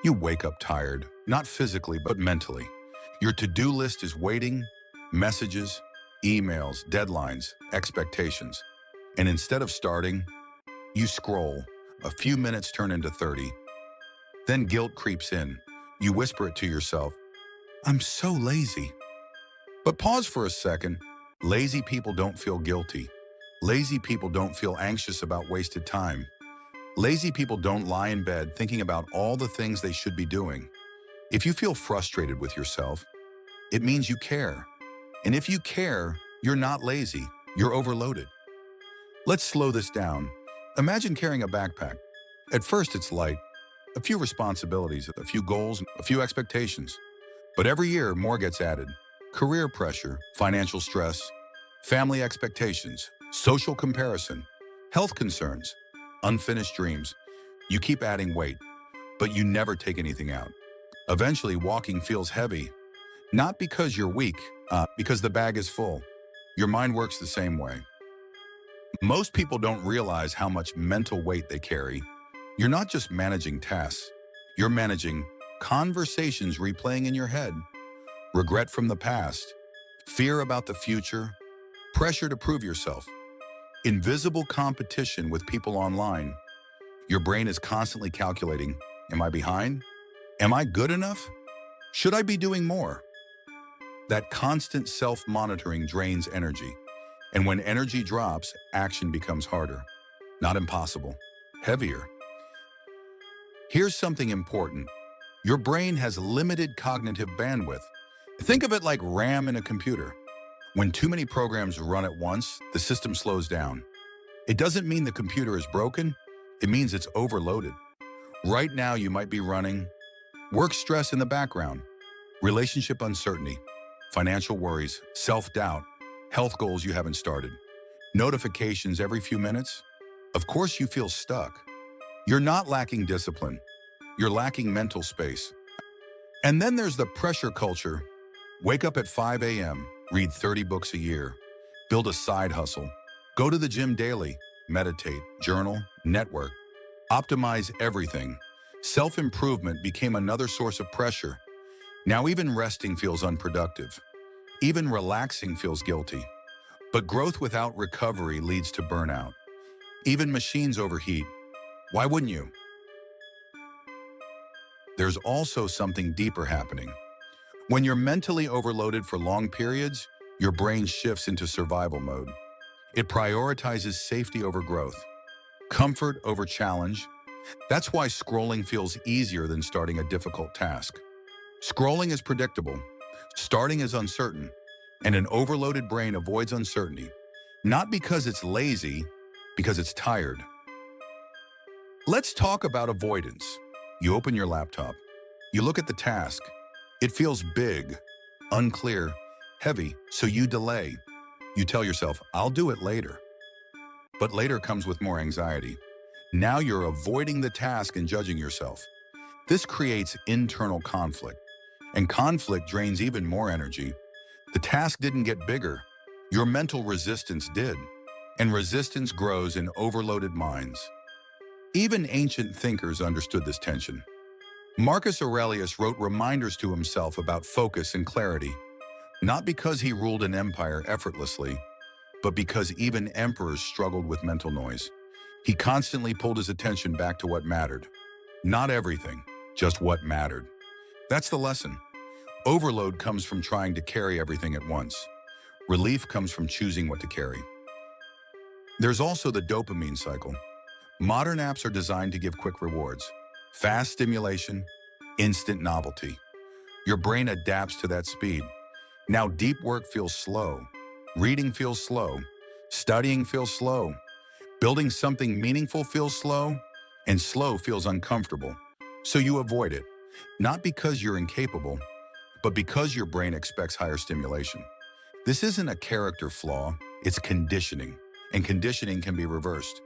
You wake up tired, not physically, but mentally. Your to-do list is waiting, messages, emails, deadlines, expectations. And instead of starting, you scroll. A few minutes turn into 30. Then guilt creeps in. You whisper it to yourself, I'm so lazy. But pause for a second. Lazy people don't feel guilty. Lazy people don't feel anxious about wasted time. Lazy people don't lie in bed thinking about all the things they should be doing. If you feel frustrated with yourself, it means you care. And if you care, you're not lazy, you're overloaded. Let's slow this down. Imagine carrying a backpack. At first it's light, a few responsibilities, a few goals, a few expectations. But every year more gets added. Career pressure, financial stress, family expectations, social comparison, health concerns, unfinished dreams. You keep adding weight, but you never take anything out. Eventually, walking feels heavy, not because you're weak, because the bag is full. Your mind works the same way. Most people don't realize how much mental weight they carry. You're not just managing tasks, you're managing conversations replaying in your head, regret from the past, fear about the future, pressure to prove yourself, invisible competition with people online. Your brain is constantly calculating, am I behind? Am I good enough? Should I be doing more? That constant self-monitoring drains energy. And when energy drops, action becomes harder. Not impossible, heavier. Here's something important. Your brain has limited cognitive bandwidth. Think of it like RAM in a computer. When too many programs run at once, the system slows down. It doesn't mean the computer is broken, it means it's overloaded. Right now you might be running work stress in the background, relationship uncertainty, financial worries, self-doubt, health goals you haven't started, notifications every few minutes. Of course you feel stuck. You're not lacking discipline, you're lacking mental space. And then there's the pressure culture. Wake up at 5 a.m., read 30 books a year, build a side hustle, go to the gym daily, meditate, journal, network, optimize everything. Self-improvement became another source of pressure. Now even resting feels unproductive. Even relaxing feels guilty. But growth without recovery leads to burnout. Even machines overheat. Why wouldn't you? There's also something deeper happening. When you're mentally overloaded for long periods, your brain shifts into survival mode. It prioritizes safety over growth, comfort over challenge. That's why scrolling feels easier than starting a difficult task. Scrolling is predictable, starting is uncertain, and an overloaded brain avoids uncertainty, not because it's lazy, because it's tired. Let's talk about avoidance. You open your laptop, you look at the task. It feels big, unclear, heavy, so you delay. You tell yourself, I'll do it later. But later comes with more anxiety. Now you're avoiding the task and judging yourself. This creates internal conflict, and conflict drains even more energy. The task didn't get bigger. Your mental resistance did, and resistance grows in overloaded minds. Even ancient thinkers understood this tension. Marcus Aurelius wrote reminders to himself about focus and clarity, not because he ruled an empire effortlessly, but because even emperors struggled with mental noise. He constantly pulled his attention back to what mattered. Not everything, just what mattered. That's the lesson. Overload comes from trying to carry everything at once. Relief comes from choosing what to carry. There's also the dopamine cycle. Modern apps are designed to give quick rewards, fast stimulation, instant novelty. Your brain adapts to that speed. Now deep work feels slow, reading feels slow, studying feels slow, building something meaningful feels slow, and slow feels uncomfortable. So you avoid it, not because you're incapable, but because your brain expects higher stimulation. This isn't a character flaw, it's conditioning, and conditioning can be reversed.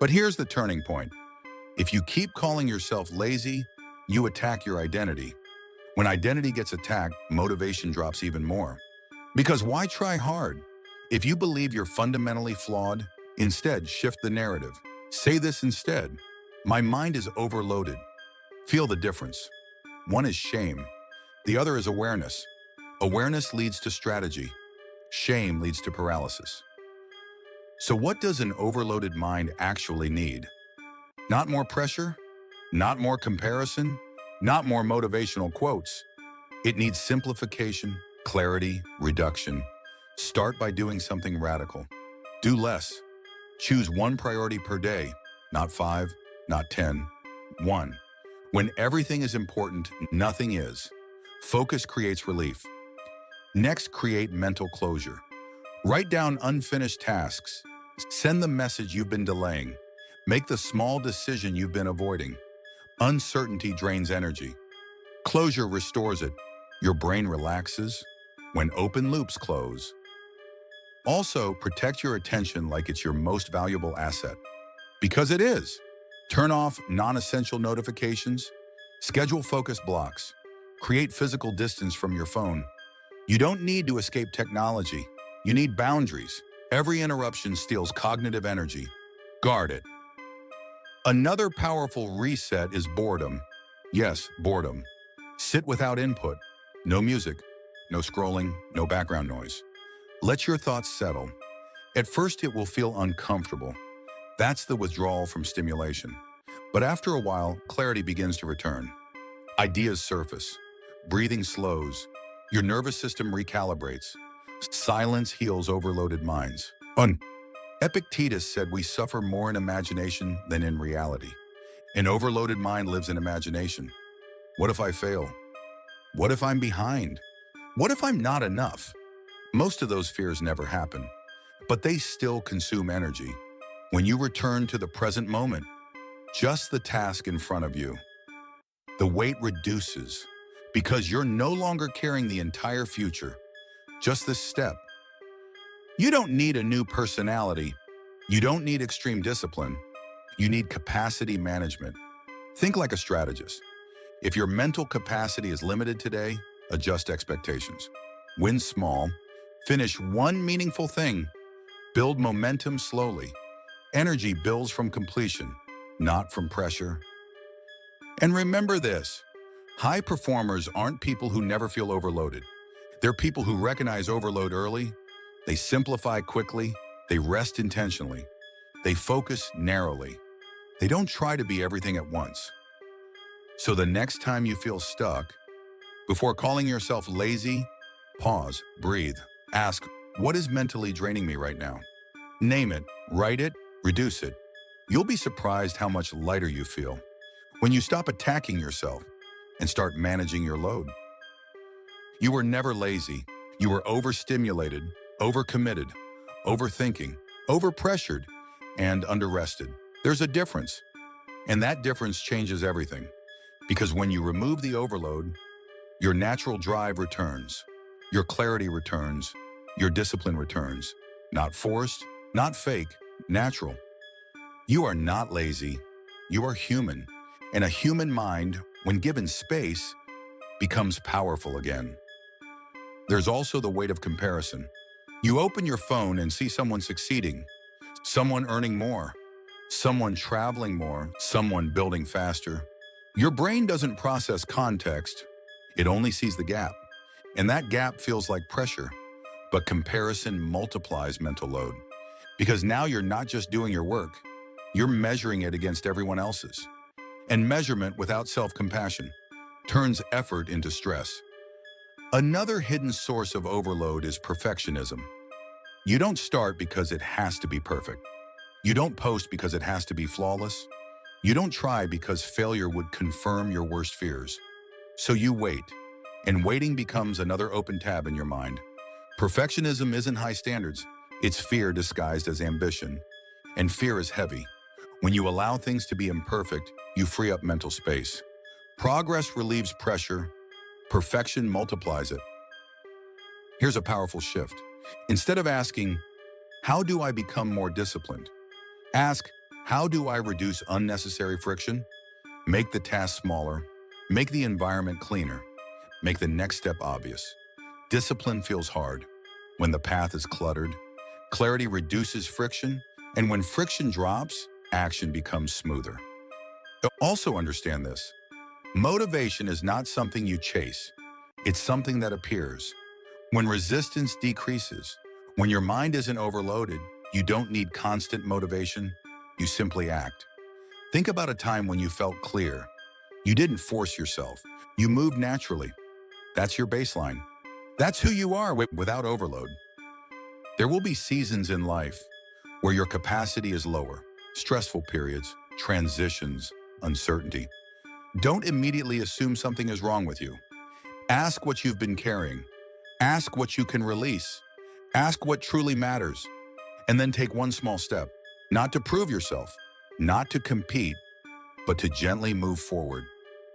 But here's the turning point. If you keep calling yourself lazy, you attack your identity. When identity gets attacked, motivation drops even more. Because why try hard? If you believe you're fundamentally flawed, instead shift the narrative. Say this instead. My mind is overloaded. Feel the difference. One is shame. The other is awareness. Awareness leads to strategy. Shame leads to paralysis. So what does an overloaded mind actually need? Not more pressure, not more comparison, not more motivational quotes. It needs simplification, clarity, reduction. Start by doing something radical. Do less. Choose one priority per day, not 5, not 10, 1. When everything is important, nothing is. Focus creates relief. Next, create mental closure. Write down unfinished tasks. Send the message you've been delaying. Make the small decision you've been avoiding. Uncertainty drains energy. Closure restores it. Your brain relaxes when open loops close. Also, protect your attention like it's your most valuable asset. Because it is. Turn off non-essential notifications. Schedule focus blocks. Create physical distance from your phone. You don't need to escape technology. You need boundaries. Every interruption steals cognitive energy. Guard it. Another powerful reset is boredom. Yes, boredom. Sit without input. No music, no scrolling, no background noise. Let your thoughts settle. At first, it will feel uncomfortable. That's the withdrawal from stimulation. But after a while, clarity begins to return. Ideas surface. Breathing slows. Your nervous system recalibrates. Silence heals overloaded minds. Epictetus said we suffer more in imagination than in reality. An overloaded mind lives in imagination. What if I fail? What if I'm behind? What if I'm not enough? Most of those fears never happen, but they still consume energy. When you return to the present moment, just the task in front of you, the weight reduces because you're no longer carrying the entire future, just this step. You don't need a new personality. You don't need extreme discipline. You need capacity management. Think like a strategist. If your mental capacity is limited today, adjust expectations. Win small. Finish one meaningful thing. Build momentum slowly. Energy builds from completion, not from pressure. And remember this, high performers aren't people who never feel overloaded. They're people who recognize overload early. They simplify quickly. They rest intentionally. They focus narrowly. They don't try to be everything at once. So the next time you feel stuck, before calling yourself lazy, pause, breathe, ask, what is mentally draining me right now? Name it, write it, reduce it. You'll be surprised how much lighter you feel when you stop attacking yourself and start managing your load. You were never lazy. You were overstimulated, overcommitted, overthinking, overpressured, and underrested. There's a difference, and that difference changes everything. Because when you remove the overload, your natural drive returns, your clarity returns, your discipline returns. Not forced, not fake, natural. You are not lazy. You are human. And a human mind, when given space, becomes powerful again. There's also the weight of comparison. You open your phone and see someone succeeding, someone earning more, someone traveling more, someone building faster. Your brain doesn't process context. It only sees the gap. And that gap feels like pressure. But comparison multiplies mental load. Because now you're not just doing your work, you're measuring it against everyone else's. And measurement without self-compassion turns effort into stress. Another hidden source of overload is perfectionism. You don't start because it has to be perfect. You don't post because it has to be flawless. You don't try because failure would confirm your worst fears. So you wait, and waiting becomes another open tab in your mind. Perfectionism isn't high standards. It's fear disguised as ambition. And fear is heavy. When you allow things to be imperfect, you free up mental space. Progress relieves pressure. Perfection multiplies it. Here's a powerful shift. Instead of asking, how do I become more disciplined? Ask, how do I reduce unnecessary friction? Make the task smaller. Make the environment cleaner. Make the next step obvious. Discipline feels hard. When the path is cluttered, clarity reduces friction, and when friction drops, action becomes smoother. Also understand this. Motivation is not something you chase. It's something that appears. When resistance decreases, when your mind isn't overloaded, you don't need constant motivation, you simply act. Think about a time when you felt clear. You didn't force yourself. You moved naturally. That's your baseline. That's who you are without overload. There will be seasons in life where your capacity is lower, stressful periods, transitions, uncertainty. Don't immediately assume something is wrong with you. Ask what you've been carrying. Ask what you can release. Ask what truly matters. And then take one small step, not to prove yourself, not to compete, but to gently move forward.